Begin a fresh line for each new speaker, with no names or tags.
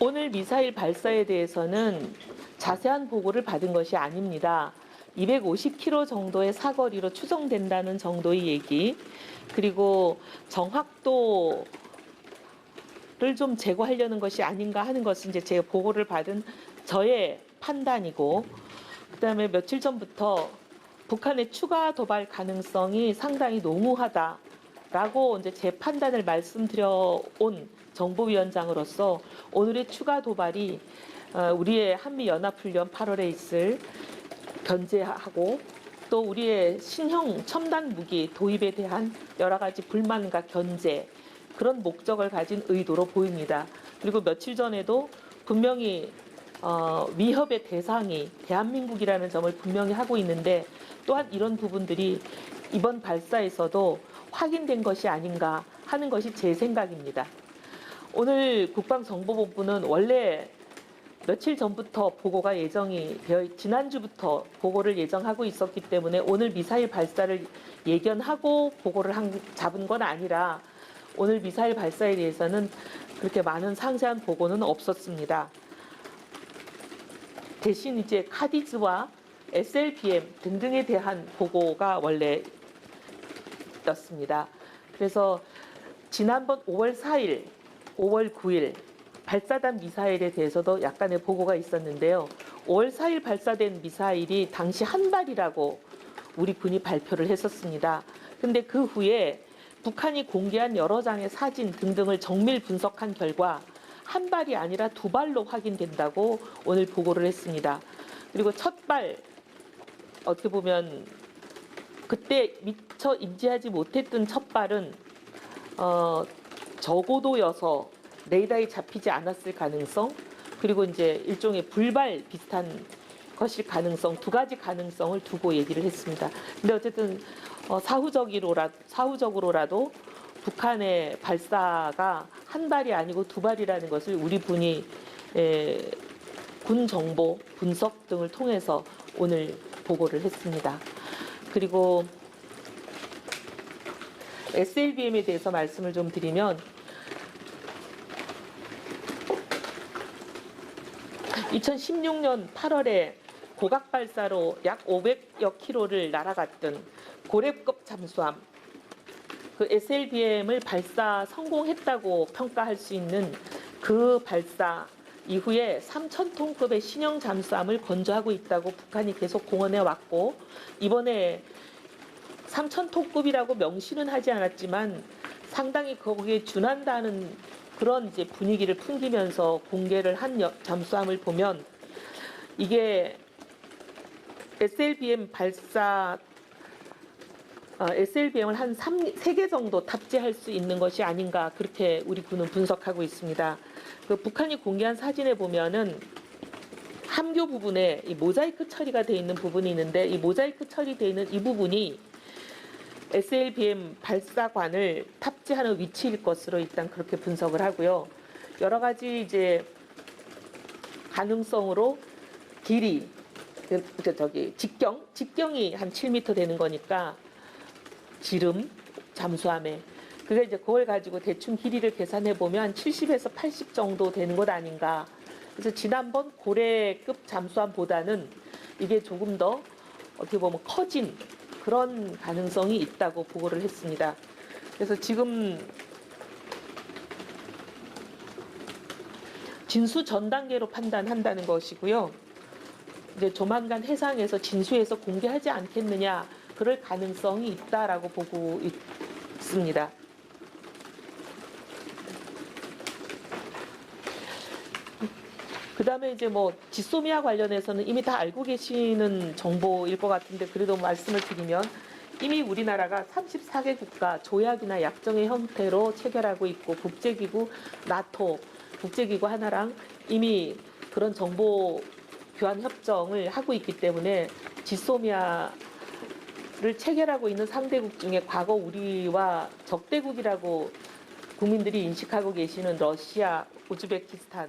오늘 미사일 발사에 대해서는 자세한 보고를 받은 것이 아닙니다. 250km 정도의 사거리로 추정된다는 정도의 얘기, 그리고 정확도를 좀 제고하려는 것이 아닌가 하는 것은 이제 제가 보고를 받은 저의 판단이고, 그다음에 며칠 전부터 북한의 추가 도발 가능성이 상당히 농후하다라고 이제 제 판단을 말씀드려 온 정보위원장으로서 오늘의 추가 도발이 우리의 한미연합훈련 8월에 있을 견제하고 또 우리의 신형 첨단 무기 도입에 대한 여러 가지 불만과 견제, 그런 목적을 가진 의도로 보입니다. 그리고 며칠 전에도 분명히 위협의 대상이 대한민국이라는 점을 분명히 하고 있는데, 또한 이런 부분들이 이번 발사에서도 확인된 것이 아닌가 하는 것이 제 생각입니다. 오늘 국방정보본부는 원래 며칠 전부터 보고가 예정이 되어, 지난주부터 보고를 예정하고 있었기 때문에 오늘 미사일 발사를 예견하고 보고를 잡은 건 아니라, 오늘 미사일 발사에 대해서는 그렇게 많은 상세한 보고는 없었습니다. 대신 이제 카디즈와 SLBM 등등에 대한 보고가 원래 였습니다. 그래서 지난번 5월 4일, 5월 9일 발사단 미사일에 대해서도 약간의 보고가 있었는데요. 5월 4일 발사된 미사일이 당시 한 발이라고 우리 군이 발표를 했었습니다. 근데 그 후에 북한이 공개한 여러 장의 사진 등등을 정밀 분석한 결과 한 발이 아니라 두 발로 확인된다고 오늘 보고를 했습니다. 그리고 첫 발, 어떻게 보면 그때 미처 인지하지 못했던 첫 발은 저고도여서 레이더에 잡히지 않았을 가능성, 그리고 이제 일종의 불발 비슷한 것일 가능성, 두 가지 가능성을 두고 얘기를 했습니다. 근데 어쨌든 사후적으로라도 북한의 발사가 한 발이 아니고 두 발이라는 것을 우리 군이 군 정보 분석 등을 통해서 오늘 보고를 했습니다. 그리고 SLBM에 대해서 말씀을 좀 드리면, 2016년 8월에 고각 발사로 약 500여 킬로를 날아갔던 고렙급 잠수함, 그 SLBM을 발사 성공했다고 평가할 수 있는 그 발사 이후에 3,000톤급의 신형 잠수함을 건조하고 있다고 북한이 계속 공언해 왔고, 이번에 3,000톤급이라고 명시는 하지 않았지만 상당히 거기에 준한다는 그런 이제 분위기를 풍기면서 공개를 한 잠수함을 보면, 이게 SLBM 발사 SLBM을 한 3개 정도 탑재할 수 있는 것이 아닌가, 그렇게 우리 군은 분석하고 있습니다. 그 북한이 공개한 사진에 보면은 함교 부분에 이 모자이크 처리가 되어 있는 부분이 있는데, 이 모자이크 처리되어 있는 이 부분이 SLBM 발사관을 탑재하는 위치일 것으로 일단 그렇게 분석을 하고요. 여러 가지 이제 가능성으로 길이, 직경이 한 7m 되는 거니까 지름 잠수함에, 그게 이제 그걸 가지고 대충 길이를 계산해 보면 70에서 80 정도 되는 것 아닌가. 그래서 지난번 고래급 잠수함보다는 이게 조금 더 어떻게 보면 커진 그런 가능성이 있다고 보고를 했습니다. 그래서 지금 진수 전 단계로 판단한다는 것이고요. 이제 조만간 해상에서 진수해서 공개하지 않겠느냐, 그럴 가능성이 있다라고 보고 있습니다. 그다음에 이제 뭐 지소미아 관련해서는 이미 다 알고 계시는 정보일 것 같은데, 그래도 말씀을 드리면, 이미 우리나라가 34개국가 조약이나 약정의 형태로 체결하고 있고, 국제기구 나토 국제기구 하나랑 이미 그런 정보 교환 협정을 하고 있기 때문에 지소미아를 체결하고 있는 상대국 중에 과거 우리와 적대국이라고 국민들이 인식하고 계시는 러시아, 우즈베키스탄,